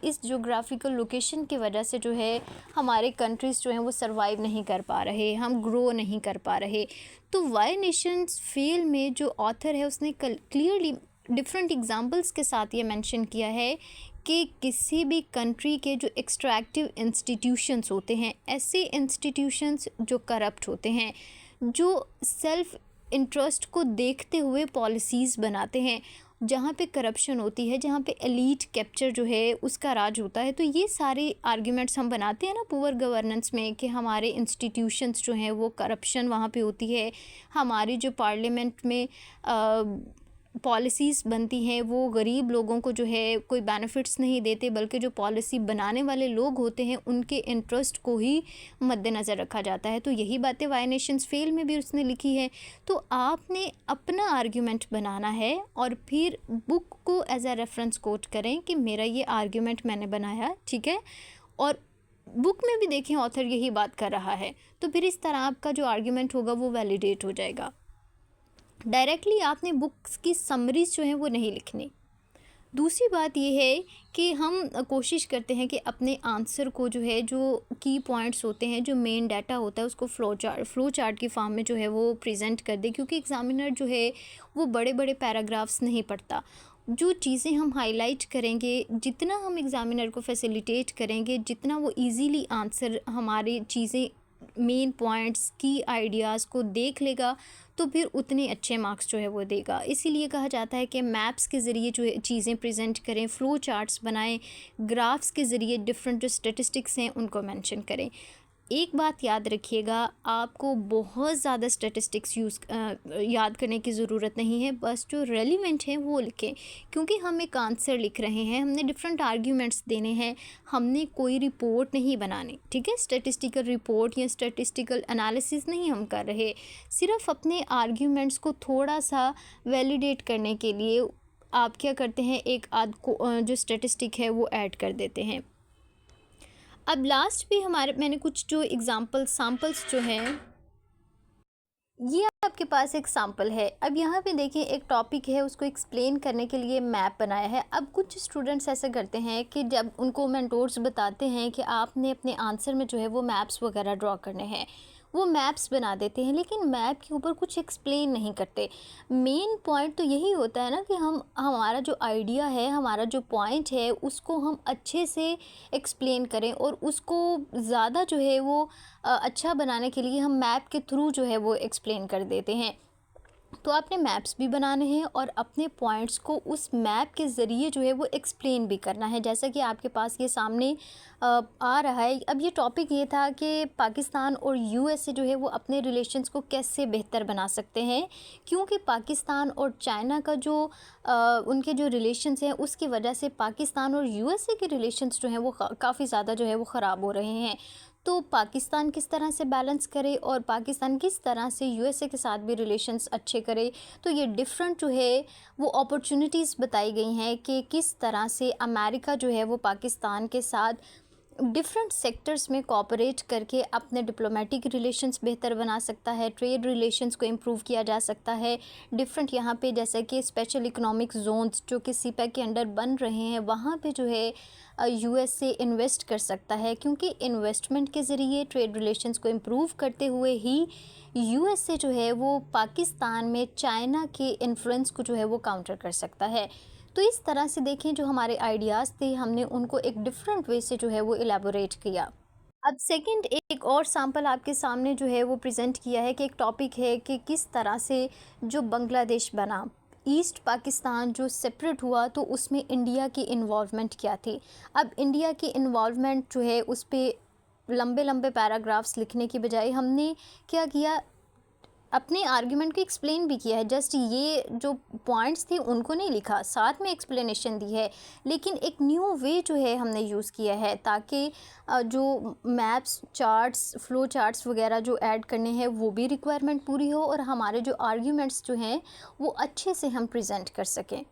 इस जोग्राफिकल लोकेशन की वजह से जो है हमारे कंट्रीज़ जो हैं वो सर्वाइव नहीं कर पा रहे, हम ग्रो नहीं कर पा रहे। तो वाई नेशंस फेल में जो ऑथर है उसने क्लियरली डिफरेंट एग्जांपल्स के साथ ये मेंशन किया है कि किसी भी कंट्री के जो एक्सट्रैक्टिव इंस्टीट्यूशंस होते हैं, ऐसे इंस्टीट्यूशंस जो करप्ट होते हैं, जो सेल्फ इंटरेस्ट को देखते हुए पॉलिसीज़ बनाते हैं, जहाँ पे करप्शन होती है, जहाँ पे एलीट कैप्चर जो है उसका राज होता है। तो ये सारे आर्ग्यूमेंट्स हम बनाते हैं ना पुअर गवर्नेंस में कि हमारे इंस्टीट्यूशंस जो हैं वो करप्शन वहाँ पे होती है, हमारी जो पार्लियामेंट में पॉलिसीज़ बनती हैं वो गरीब लोगों को जो है कोई बेनिफिट्स नहीं देते, बल्कि जो पॉलिसी बनाने वाले लोग होते हैं उनके इंटरेस्ट को ही मद्देनज़र रखा जाता है। तो यही बातें वाई नेशंस फेल में भी उसने लिखी है। तो आपने अपना आर्ग्यूमेंट बनाना है और फिर बुक को एज अ रेफरेंस कोट करें कि मेरा ये आर्ग्यूमेंट मैंने बनाया, ठीक है, और बुक में भी देखें ऑथर यही बात कर रहा है, तो फिर इस तरह आपका जो आर्ग्यूमेंट होगा वो वैलिडेट हो जाएगा। डायरेक्टली आपने बुक्स की समरीज जो हैं वो नहीं लिखनी। दूसरी बात ये है कि हम कोशिश करते हैं कि अपने आंसर को जो है, जो की पॉइंट्स होते हैं, जो मेन डाटा होता है, उसको फ्लो चार्ट की फॉर्म में जो है वो प्रेजेंट कर दे, क्योंकि एग्ज़ामिनर जो है वो बड़े बड़े पैराग्राफ्स नहीं पढ़ता। जो चीज़ें हम हाईलाइट करेंगे, जितना हम एग्ज़ामिनर को फैसिलिटेट करेंगे, जितना वो इजीली आंसर हमारी चीज़ें, मेन पॉइंट्स, की आइडियाज़ को देख लेगा, तो फिर उतने अच्छे मार्क्स जो है वो देगा। इसीलिए कहा जाता है कि मैप्स के ज़रिए जो है चीज़ें प्रेजेंट करें, फ़्लो चार्ट्स बनाएं, ग्राफ्स के ज़रिए डिफरेंट जो स्टेटिस्टिक्स हैं उनको मेंशन करें। एक बात याद रखिएगा, आपको बहुत ज़्यादा स्टैटिस्टिक्स याद करने की ज़रूरत नहीं है, बस जो रेलिवेंट है वो लिखें, क्योंकि हम एक आंसर लिख रहे हैं, हमने डिफरेंट आर्ग्यूमेंट्स देने हैं, हमने कोई रिपोर्ट नहीं बनानी, ठीक है। स्टैटिस्टिकल रिपोर्ट या स्टैटिस्टिकल एनालिसिस नहीं हम कर रहे, सिर्फ अपने आर्ग्यूमेंट्स को थोड़ा सा वैलिडेट करने के लिए आप क्या करते हैं, एक आध को जो स्टैटिस्टिक है वो ऐड कर देते हैं। अब लास्ट भी हमारे मैंने कुछ जो सैम्पल्स जो हैं, ये आपके पास एक सैम्पल है। अब यहाँ पे देखिए एक टॉपिक है, उसको एक्सप्लेन करने के लिए मैप बनाया है। अब कुछ स्टूडेंट्स ऐसा करते हैं कि जब उनको मेंटोर्स बताते हैं कि आपने अपने आंसर में जो है वो मैप्स वगैरह ड्रॉ करने हैं, वो मैप्स बना देते हैं, लेकिन मैप के ऊपर कुछ एक्सप्लेन नहीं करते। मेन पॉइंट तो यही होता है ना कि हमारा जो आइडिया है, हमारा जो पॉइंट है, उसको हम अच्छे से एक्सप्लेन करें, और उसको ज़्यादा जो है वो अच्छा बनाने के लिए हम मैप के थ्रू जो है वो एक्सप्लेन कर देते हैं। तो आपने मैप्स भी बनाने हैं और अपने पॉइंट्स को उस मैप के ज़रिए जो है वो एक्सप्लेन भी करना है, जैसा कि आपके पास ये सामने आ रहा है। अब ये टॉपिक ये था कि पाकिस्तान और यूएस से जो है वो अपने रिलेशंस को कैसे बेहतर बना सकते हैं, क्योंकि पाकिस्तान और चाइना का जो उनके जो रिलेशंस हैं, उसकी वजह से पाकिस्तान और यूएसए के रिलेशंस जो हैं वो काफ़ी ज़्यादा जो है वो ख़राब हो रहे हैं। तो पाकिस्तान किस तरह से बैलेंस करे और पाकिस्तान किस तरह से यूएसए के साथ भी रिलेशंस अच्छे करे, तो ये डिफरेंट जो है वो अपॉर्चुनिटीज़ बताई गई हैं कि किस तरह से अमेरिका जो है वो पाकिस्तान के साथ डिफरेंट सेक्टर्स में कोऑपरेट करके अपने डिप्लोमेटिक रिलेशंस बेहतर बना सकता है, ट्रेड रिलेशंस को इम्प्रूव किया जा सकता है। डिफरेंट यहाँ पे जैसे कि स्पेशल इकोनॉमिक जोन्स जो कि सीपैक के अंडर बन रहे हैं, वहाँ पे जो है यूएस से इन्वेस्ट कर सकता है, क्योंकि इन्वेस्टमेंट के ज़रिए ट्रेड रिलेशंस को इम्प्रूव करते हुए ही यूएस से जो है वो पाकिस्तान में चाइना के इन्फ्लुएंस को जो है वो काउंटर कर सकता है। तो इस तरह से देखें, जो हमारे आइडियाज़ थे, हमने उनको एक डिफरेंट वे से जो है वो इलेबोरेट किया। अब सेकंड एक और सैम्पल आपके सामने जो है वो प्रेजेंट किया है कि एक टॉपिक है कि किस तरह से जो बांग्लादेश बना, ईस्ट पाकिस्तान जो सेपरेट हुआ, तो उसमें इंडिया की इन्वॉल्वमेंट क्या थी। अब इंडिया की इन्वॉल्वमेंट जो है उस पर लंबे लंबे पैराग्राफ्स लिखने की बजाय हमने क्या किया, अपने आर्ग्यूमेंट को एक्सप्लेन भी किया है। जस्ट ये जो पॉइंट्स थे उनको नहीं लिखा, साथ में एक्सप्लेनेशन दी है, लेकिन एक न्यू वे जो है हमने यूज़ किया है, ताकि जो मैप्स, चार्ट्स, फ्लो चार्ट्स वगैरह जो ऐड करने हैं वो भी रिक्वायरमेंट पूरी हो, और हमारे जो आर्ग्यूमेंट्स जो हैं वो अच्छे से हम प्रेजेंट कर सकें।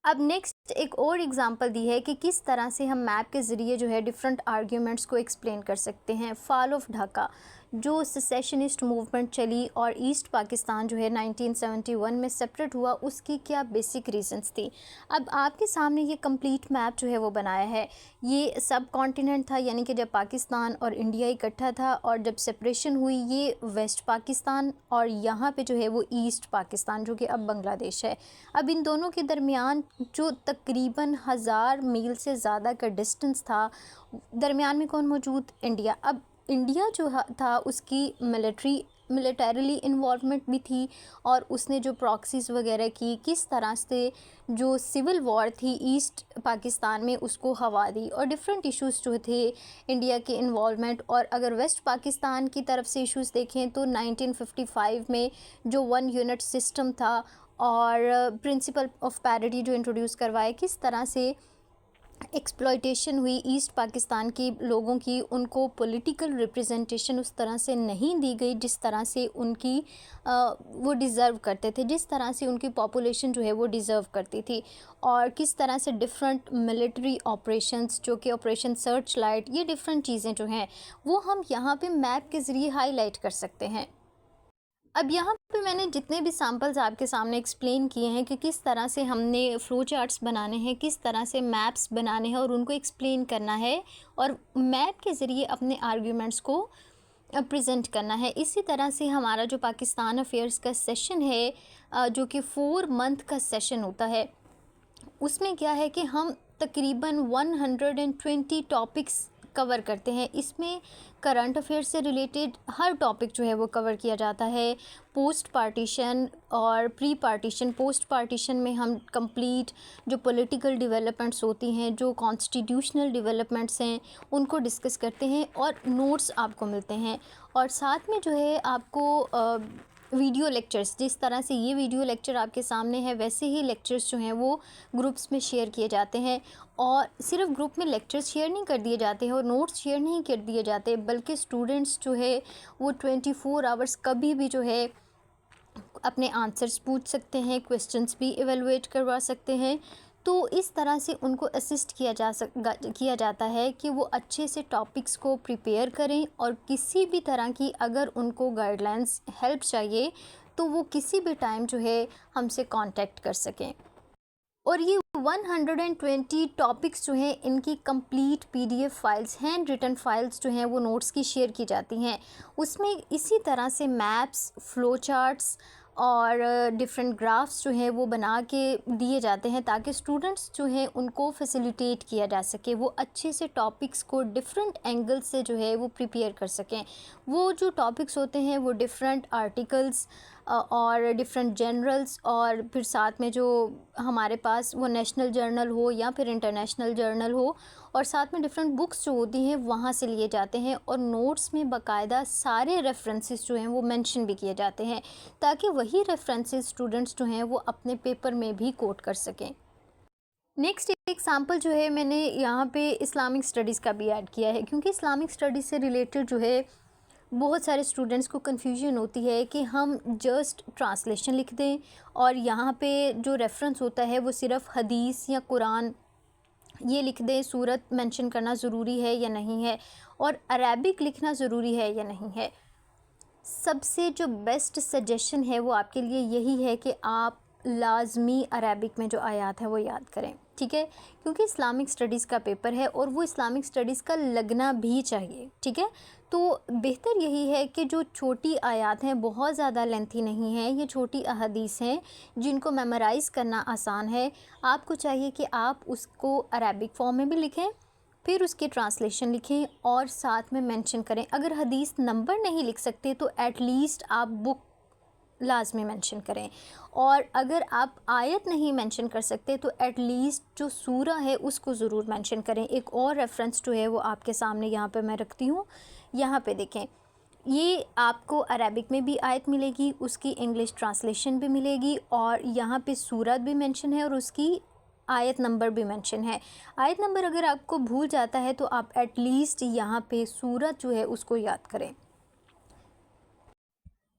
अब नेक्स्ट एक और एग्जांपल दी है कि किस तरह से हम मैप के ज़रिए जो है डिफरेंट आर्ग्यूमेंट्स को एक्सप्लेन कर सकते हैं। फॉल ऑफ ढाका, जो सेसेशनिस्ट मूवमेंट चली और ईस्ट पाकिस्तान जो है 1971 में सेपरेट हुआ, उसकी क्या बेसिक रीजंस थी। अब आपके सामने ये कंप्लीट मैप जो है वो बनाया है। ये सब कॉन्टिनेंट था, यानी कि जब पाकिस्तान और इंडिया इकट्ठा था, और जब सेपरेशन हुई ये वेस्ट पाकिस्तान, और यहाँ पे जो है वो ईस्ट पाकिस्तान जो कि अब बांग्लादेश है। अब इन दोनों के दरमियान जो तकरीबन 1000 मील से ज़्यादा का डिस्टेंस था, दरमियान में कौन मौजूद, इंडिया। अब इंडिया जो था उसकी मिलिटरीली इन्वॉल्वमेंट भी थी, और उसने जो प्रॉक्सीज़ वगैरह की, किस तरह से जो सिविल वॉर थी ईस्ट पाकिस्तान में उसको हवा दी, और डिफरेंट इश्यूज़ जो थे इंडिया के इन्वॉल्वमेंट। और अगर वेस्ट पाकिस्तान की तरफ से इश्यूज़ देखें तो 1955 में जो 1 यूनिट सिस्टम था, और प्रिंसिपल ऑफ पैरिटी जो इंट्रोड्यूस करवाए, किस तरह से एक्सप्लॉयटेशन हुई ईस्ट पाकिस्तान के लोगों की, उनको पॉलिटिकल रिप्रेजेंटेशन उस तरह से नहीं दी गई जिस तरह से उनकी वो डिज़र्व करते थे, जिस तरह से उनकी पॉपुलेशन जो है वो डिज़र्व करती थी। और किस तरह से डिफरेंट मिलिट्री ऑपरेशंस जो कि ऑपरेशन सर्च लाइट, ये डिफरेंट चीज़ें जो हैं वो हम यहाँ पे मैप के ज़रिए हाईलाइट कर सकते हैं। अब यहाँ पे मैंने जितने भी सैम्पल्स आपके सामने एक्सप्लेन किए हैं कि किस तरह से हमने फ़्लो चार्ट्स बनाने हैं, किस तरह से मैप्स बनाने हैं और उनको एक्सप्लेन करना है, और मैप के ज़रिए अपने आर्ग्यूमेंट्स को प्रेजेंट करना है। इसी तरह से हमारा जो पाकिस्तान अफेयर्स का सेशन है, जो कि 4 मंथ का सेशन होता है, उसमें क्या है कि हम तकरीबन 120 टॉपिक्स कवर करते हैं। इसमें करंट अफेयर्स से रिलेटेड हर टॉपिक जो है वो कवर किया जाता है। पोस्ट पार्टीशन और प्री पार्टीशन, पोस्ट पार्टीशन में हम कंप्लीट जो पॉलिटिकल डेवलपमेंट्स होती हैं, जो कॉन्स्टिट्यूशनल डेवलपमेंट्स हैं, उनको डिस्कस करते हैं और नोट्स आपको मिलते हैं। और साथ में जो है आपको वीडियो लेक्चर्स, जिस तरह से ये वीडियो लेक्चर आपके सामने है वैसे ही लेक्चर्स जो हैं वो ग्रुप्स में शेयर किए जाते हैं। और सिर्फ ग्रुप में लेक्चर्स शेयर नहीं कर दिए जाते हैं और नोट्स शेयर नहीं कर दिए जाते, बल्कि स्टूडेंट्स जो है वो 24 आवर्स कभी भी जो है अपने आंसर्स पूछ सकते हैं, क्वेश्चंस भी एवेलुएट करवा सकते हैं। तो इस तरह से उनको असिस्ट किया जाता है कि वो अच्छे से टॉपिक्स को प्रिपेयर करें और किसी भी तरह की अगर उनको गाइडलाइंस हेल्प चाहिए तो वो किसी भी टाइम जो है हमसे कांटेक्ट कर सकें। और ये 120 टॉपिक्स जो हैं इनकी complete PDF files, hand written files जो हैं वो नोट्स की शेयर की जाती हैं। उसमें इसी तरह से मैप्स, फ्लो चार्ट्स और डिफरेंट ग्राफ्स जो हैं वो बना के दिए जाते हैं ताकि स्टूडेंट्स जो हैं उनको फैसिलिटेट किया जा सके, वो अच्छे से टॉपिक्स को डिफरेंट एंगल से जो है वो प्रिपेयर कर सकें। वो जो टॉपिक्स होते हैं वो डिफरेंट आर्टिकल्स और डिफरेंट जर्नल्स और फिर साथ में जो हमारे पास वो नेशनल जर्नल हो या फिर इंटरनेशनल जर्नल हो, और साथ में डिफरेंट बुक्स जो होती हैं वहाँ से लिए जाते हैं। और नोट्स में बाकायदा सारे रेफरेंसेस जो हैं वो मेंशन भी किए जाते हैं ताकि वही रेफरेंसेस स्टूडेंट्स जो हैं वो अपने पेपर में भी कोट कर सकें। नेक्स्ट एग्जाम्पल जो है मैंने यहाँ पे इस्लामिक स्टडीज़ का भी ऐड किया है, क्योंकि इस्लामिक स्टडीज़ से रिलेटेड जो है बहुत सारे स्टूडेंट्स को कन्फ्यूजन होती है कि हम जस्ट ट्रांसलेशन लिख दें और यहाँ पे जो रेफरेंस होता है वो सिर्फ हदीस या कुरान ये लिख दें, सूरत मेंशन करना ज़रूरी है या नहीं है, और अरेबिक लिखना ज़रूरी है या नहीं है। सबसे जो बेस्ट सजेशन है वो आपके लिए यही है कि आप लाजमी अरेबिक में जो आयात है वो याद करें, ठीक है, क्योंकि इस्लामिक स्टडीज़ का पेपर है और वो इस्लामिक स्टडीज़ का लगना भी चाहिए, ठीक है। तो बेहतर यही है कि जो छोटी आयात हैं, बहुत ज़्यादा लेंथी नहीं है, ये छोटी अहादीस हैं जिनको मेमोराइज़ करना आसान है। आपको चाहिए कि आप उसको अरेबिक फॉर्म में भी लिखें, फिर उसकी ट्रांसलेशन लिखें और साथ में मेंशन करें। अगर हदीस नंबर नहीं लिख सकते तो एटलीस्ट आप बुक लाजमी मेंशन करें, और अगर आप आयत नहीं मेंशन कर सकते तो एटलीस्ट जो सूरा है उसको ज़रूर मेंशन करें। एक और रेफरेंस जो है वो आपके सामने यहाँ पे मैं रखती हूँ, यहाँ पे देखें, ये आपको अरेबिक में भी आयत मिलेगी, उसकी इंग्लिश ट्रांसलेशन भी मिलेगी और यहाँ पे सूरत भी मेंशन है और उसकी आयत नंबर भी मेंशन है। आयत नंबर अगर आपको भूल जाता है तो आप एटलीस्ट यहाँ पे सूरत जो है उसको याद करें।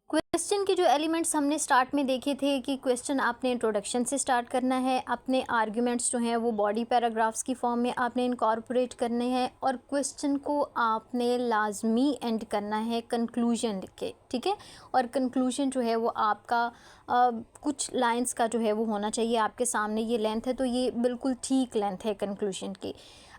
क्वेश्चन के जो एलिमेंट्स हमने स्टार्ट में देखे थे कि क्वेश्चन आपने इंट्रोडक्शन से स्टार्ट करना है, अपने आर्ग्यूमेंट्स जो हैं वो बॉडी पैराग्राफ्स की फॉर्म में आपने इनकॉर्पोरेट करने हैं और क्वेश्चन को आपने लाजमी एंड करना है कंक्लूजन लिख के, ठीक है। और कंक्लूजन जो है वो आपका कुछ लाइंस का जो है वो होना चाहिए। आपके सामने ये लेंथ है तो ये बिल्कुल ठीक लेंथ है कंक्लूजन की।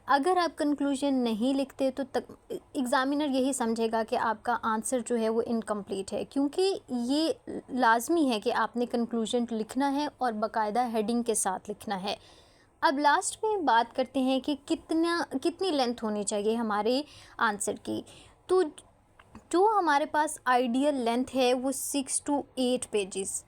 अगर आप कंक्लूजन नहीं लिखते तो एग्ज़ामिनर यही समझेगा कि आपका आंसर जो है वो इनकम्प्लीट है, क्योंकि ये लाजमी है कि आपने कंक्लूजन लिखना है और बाकायदा हेडिंग के साथ लिखना है। अब लास्ट में बात करते हैं कि कितनी लेंथ होनी चाहिए हमारे आंसर की। तो जो हमारे पास आइडियल लेंथ है वो 6 to 8 पेजेस,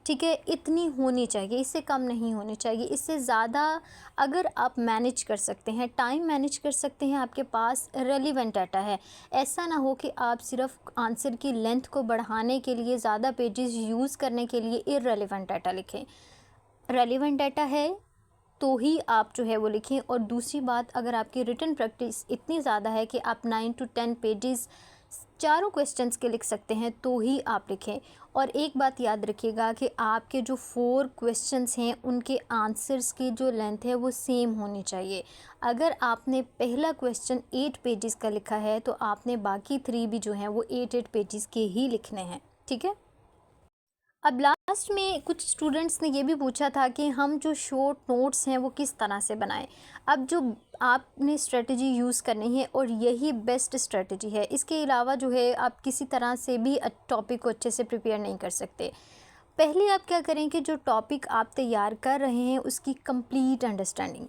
ठीक है, इतनी होनी चाहिए, इससे कम नहीं होनी चाहिए। इससे ज़्यादा अगर आप मैनेज कर सकते हैं, टाइम मैनेज कर सकते हैं, आपके पास रेलिवेंट डाटा है, ऐसा ना हो कि आप सिर्फ आंसर की लेंथ को बढ़ाने के लिए, ज़्यादा पेजेस यूज़ करने के लिए इररेलेवेंट डाटा लिखें। रेलिवेंट डाटा है तो ही आप जो है वो लिखें। और दूसरी बात, अगर आपकी रिटन प्रैक्टिस इतनी ज़्यादा है कि आप 9 to 10 पेजेस चारों क्वेश्चंस के लिख सकते हैं तो ही आप लिखें। और एक बात याद रखिएगा कि आपके जो 4 क्वेश्चंस हैं उनके आंसर्स की जो लेंथ है वो सेम होनी चाहिए। अगर आपने पहला क्वेश्चन 8 पेजेस का लिखा है तो आपने बाकी 3 भी जो हैं वो 8 पेजेस के ही लिखने हैं, ठीक है। अब लास्ट में कुछ स्टूडेंट्स ने ये भी पूछा था कि हम जो शॉर्ट नोट्स हैं वो किस तरह से बनाएं। अब जो आपने स्ट्रेटजी यूज़ करनी है और यही बेस्ट स्ट्रेटजी है, इसके अलावा जो है आप किसी तरह से भी टॉपिक को अच्छे से प्रिपेयर नहीं कर सकते। पहले आप क्या करें कि जो टॉपिक आप तैयार कर रहे हैं उसकी कंप्लीट अंडरस्टैंडिंग,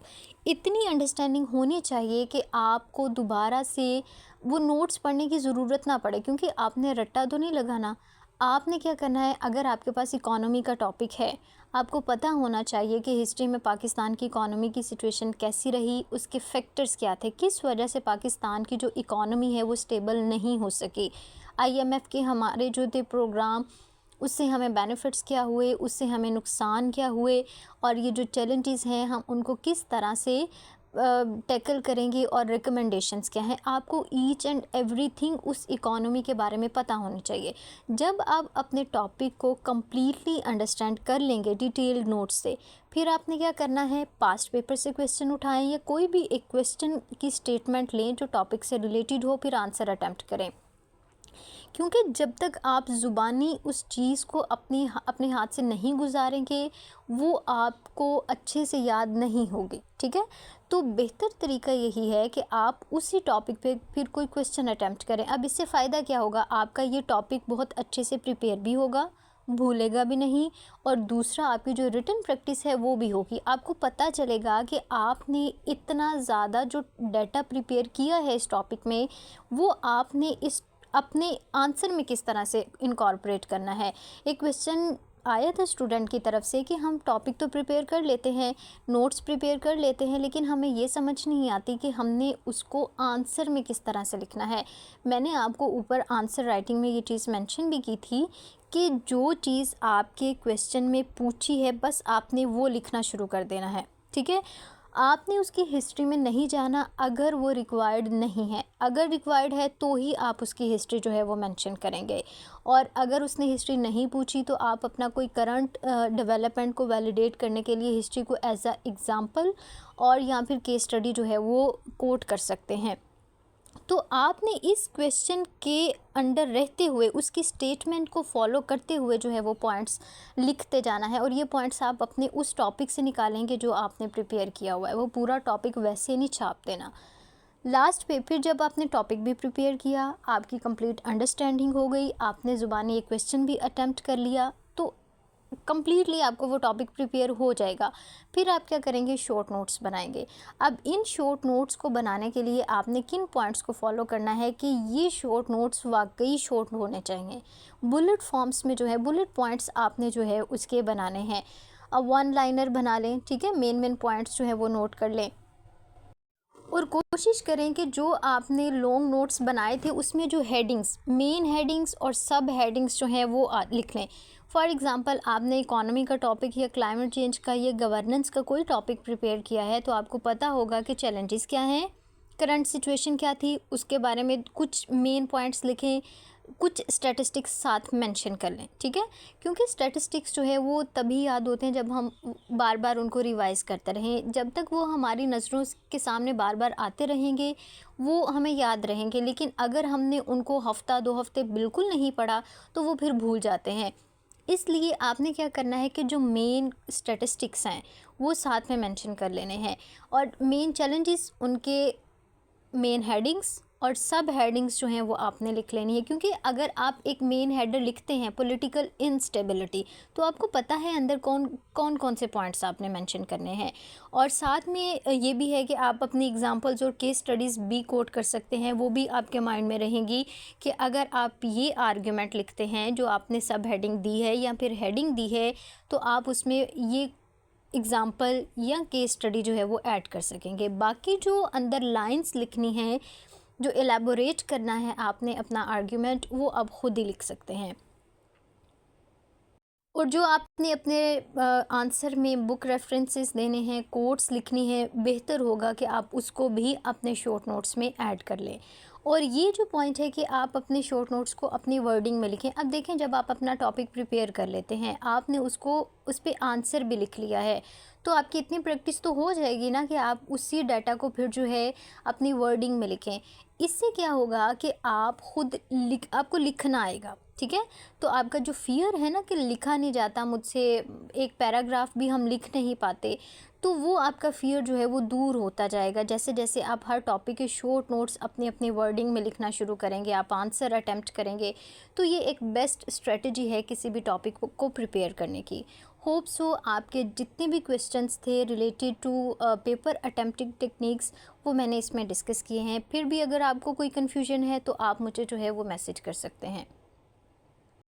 इतनी अंडरस्टैंडिंग होनी चाहिए कि आपको दोबारा से वो नोट्स पढ़ने की ज़रूरत ना पड़े, क्योंकि आपने रट्टा तो नहीं लगाना। आपने क्या करना है, अगर आपके पास इकोनॉमी का टॉपिक है, आपको पता होना चाहिए कि हिस्ट्री में पाकिस्तान की इकोनॉमी की सिचुएशन कैसी रही, उसके फैक्टर्स क्या थे, किस वजह से पाकिस्तान की जो इकोनॉमी है वो स्टेबल नहीं हो सकी। आईएमएफ के हमारे जो थे प्रोग्राम, उससे हमें बेनिफिट्स क्या हुए, उससे हमें नुकसान क्या हुए, और ये जो चैलेंजेस हैं हम उनको किस तरह से टैकल करेंगे, और रिकमेंडेशंस क्या हैं। आपको ईच एंड एवरीथिंग उस इकोनॉमी के बारे में पता होनी चाहिए। जब आप अपने टॉपिक को कम्प्लीटली अंडरस्टैंड कर लेंगे डिटेल्ड नोट्स से, फिर आपने क्या करना है, पास्ट पेपर से क्वेश्चन उठाएं या कोई भी एक क्वेश्चन की स्टेटमेंट लें जो टॉपिक से रिलेटेड हो, फिर आंसर अटैम्प्ट करें। क्योंकि जब तक आप ज़ुबानी उस चीज़ को अपने हाथ से नहीं गुजारेंगे, वो आपको अच्छे से याद नहीं होगी, ठीक है। तो बेहतर तरीका यही है कि आप उसी टॉपिक पे फिर कोई क्वेश्चन अटैम्प्ट करें। अब इससे फ़ायदा क्या होगा, आपका ये टॉपिक बहुत अच्छे से प्रिपेयर भी होगा, भूलेगा भी नहीं, और दूसरा आपकी जो रिटन प्रैक्टिस है वो भी होगी। आपको पता चलेगा कि आपने इतना ज़्यादा जो डाटा प्रिपेयर किया है इस टॉपिक में, वो आपने इस अपने आंसर में किस तरह से इनकॉर्पोरेट करना है। एक क्वेश्चन आया था स्टूडेंट की तरफ से कि हम टॉपिक तो प्रिपेयर कर लेते हैं, नोट्स प्रिपेयर कर लेते हैं, लेकिन हमें ये समझ नहीं आती कि हमने उसको आंसर में किस तरह से लिखना है। मैंने आपको ऊपर आंसर राइटिंग में ये चीज़ मेंशन भी की थी कि जो चीज़ आपके क्वेश्चन में पूछी है बस आपने वो लिखना शुरू कर देना है, ठीक है। आपने उसकी हिस्ट्री में नहीं जाना अगर वो रिक्वायर्ड नहीं है। अगर रिक्वायर्ड है तो ही आप उसकी हिस्ट्री जो है वो मेंशन करेंगे, और अगर उसने हिस्ट्री नहीं पूछी तो आप अपना कोई करंट डेवलपमेंट को वैलिडेट करने के लिए हिस्ट्री को एज अ एग्ज़ाम्पल और या फिर केस स्टडी जो है वो कोट कर सकते हैं। तो आपने इस क्वेश्चन के अंडर रहते हुए उसकी स्टेटमेंट को फॉलो करते हुए जो है वो पॉइंट्स लिखते जाना है, और ये पॉइंट्स आप अपने उस टॉपिक से निकालेंगे जो आपने प्रिपेयर किया हुआ है। वो पूरा टॉपिक वैसे नहीं छाप देना। लास्ट पे फिर जब आपने टॉपिक भी प्रिपेयर किया, आपकी कंप्लीट अंडरस्टैंडिंग हो गई, आपने ज़ुबानी एक क्वेश्चन भी अटैम्प्ट कर लिया, तो कम्प्लीटली आपको वो टॉपिक प्रिपेयर हो जाएगा। फिर आप क्या करेंगे, शॉर्ट नोट्स बनाएंगे। अब इन शॉर्ट नोट्स को बनाने के लिए आपने किन पॉइंट्स को फॉलो करना है कि ये शॉर्ट नोट्स वाकई शॉर्ट होने चाहिए। बुलेट फॉर्म्स में जो है बुलेट पॉइंट्स आपने जो है उसके बनाने हैं। अब वन लाइनर बना लें, ठीक है, मेन पॉइंट्स जो है वो नोट कर लें, और कोशिश करें कि जो आपने लॉन्ग नोट्स बनाए थे उसमें जो हेडिंग्स, मेन हेडिंग्स और सब हेडिंग्स जो हैं वो लिख लें। फॉर एग्ज़ाम्पल आपने इकोनॉमी का टॉपिक या क्लाइमेट चेंज का या गवर्नेंस का कोई टॉपिक प्रिपेयर किया है, तो आपको पता होगा कि चैलेंजेस क्या हैं, करंट सिचुएशन क्या थी, उसके बारे में कुछ मेन पॉइंट्स लिखें, कुछ स्टैटिस्टिक्स साथ मेंशन कर लें, ठीक है। क्योंकि स्टैटिस्टिक्स जो है वो तभी याद होते हैं जब हम बार बार उनको रिवाइज़ करते रहें। जब तक वो हमारी नज़रों के सामने बार बार आते रहेंगे वो हमें याद रहेंगे, लेकिन अगर हमने उनको हफ़्ता 2 हफ़्ते बिल्कुल नहीं पढ़ा तो वो फिर भूल जाते हैं। इसलिए आपने क्या करना है कि जो मेन स्टैटिस्टिक्स हैं वो साथ में मेंशन कर लेने हैं, और मेन चैलेंजेस उनके मेन हेडिंग्स और सब हेडिंग्स जो हैं वो आपने लिख लेनी है। क्योंकि अगर आप एक मेन हेडर लिखते हैं पॉलिटिकल इंस्टेबिलिटी, तो आपको पता है अंदर कौन से पॉइंट्स आपने मेंशन करने हैं। और साथ में ये भी है कि आप अपनी एग्जांपल्स और केस स्टडीज़ भी कोट कर सकते हैं, वो भी आपके माइंड में रहेंगी कि अगर आप ये आर्ग्यूमेंट लिखते हैं जो आपने सब हेडिंग दी है या फिर हेडिंग दी है, तो आप उसमें ये एग्ज़ाम्पल या केस स्टडी जो है वो ऐड कर सकेंगे। बाकी जो अंदर लाइंस लिखनी है, जो एलैबोरेट करना है आपने अपना आर्ग्यूमेंट, वो आप ख़ुद ही लिख सकते हैं। और जो आपने अपने आंसर में बुक रेफरेंसेस देने हैं, कोट्स लिखनी है, बेहतर होगा कि आप उसको भी अपने शॉर्ट नोट्स में ऐड कर लें। और ये जो पॉइंट है कि आप अपने शॉर्ट नोट्स को अपनी वर्डिंग में लिखें। अब देखें, जब आप अपना टॉपिक प्रिपेयर कर लेते हैं, आपने उसको उस पर आंसर भी लिख लिया है, तो आपकी इतनी प्रैक्टिस तो हो जाएगी ना कि आप उसी डाटा को फिर जो है अपनी वर्डिंग में लिखें। इससे क्या होगा कि आप खुद आपको लिखना आएगा, ठीक है। तो आपका जो फ़ियर है ना कि लिखा नहीं जाता मुझसे, एक पैराग्राफ भी हम लिख नहीं पाते, तो वो आपका फ़ियर जो है वो दूर होता जाएगा। जैसे जैसे आप हर टॉपिक के शॉर्ट नोट्स अपनी अपनी वर्डिंग में लिखना शुरू करेंगे, आप आंसर अटेम्प्ट करेंगे, तो ये एक बेस्ट स्ट्रेटजी है किसी भी टॉपिक को प्रिपेयर करने की। होप सो आपके जितने भी क्वेश्चंस थे related to paper attempting techniques वो मैंने इसमें डिस्कस किए हैं। फिर भी अगर आपको कोई कन्फ्यूजन है तो आप मुझे जो है वो मैसेज कर सकते हैं।